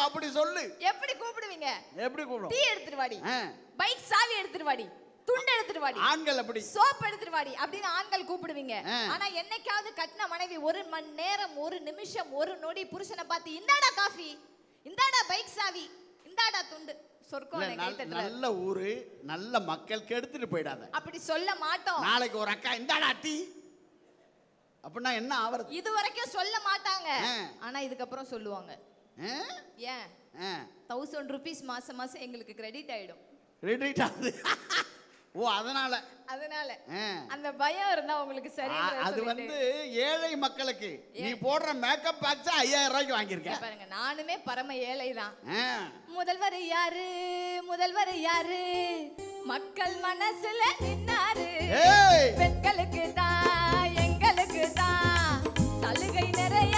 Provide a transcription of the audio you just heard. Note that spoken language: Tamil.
அப்படி சொல்லு. எப்படி கூப்பிடுவீங்க? எப்படி கூப்பிடுவோம்? டீ எடுத்துட்டு வாடி, பைக் சாவி எடுத்துட்டு வாடி, துண்டு எடுத்துட்டு வாடி, ஆண்கள் அப்படி சோப் எடுத்துட்டு வாடி அப்படின்னு ஆண்கள் கூப்பிடுவீங்க. ஆனா என்னைக்காவது கட்டின மனைவி 1 மணி நேரம் 1 நிமிஷம் 1 நொடி புருஷனை பார்த்து இந்தாடா காஃபி, இந்தாடா பைக் சாவி, இந்தாடா துண்டு, சொர்க்கம் நல்ல ஊரு நல்ல மக்கள் கெடுத்துட்டு போயிடாத. அப்படி சொல்ல மாட்டோம். நாளைக்கு ஒரு அக்கா இந்தாடா டீ அப்படின்னா என்ன ஆவறது? இது வரைக்கும் சொல்ல மாட்டாங்க, ஆனா இதுக்கப்புறம் சொல்லுவாங்க. ஏன் 1000 rupees மாசம் மாசம் எங்களுக்கு கிரெடிட் ஆயிடும். கிரெடிட் ஆகுது. ஓ அதனால அந்த பயம் இருந்தா உங்களுக்கு சரி. அது வந்து ஏழை மக்களுக்கு நீ போடுற மேக்கப் பாக்ஸ் 5000 ரூபாய்க்கு வாங்கியிருக்க பாருங்க. நானுமே பரம ஏழை தான். முதல்வர் யாரு, முதல்வர் யாரு, மக்கள் மனசுல நின்னாரு, பெண்களுக்கு தான் எங்களுக்கு தான் சலுகை நிறைய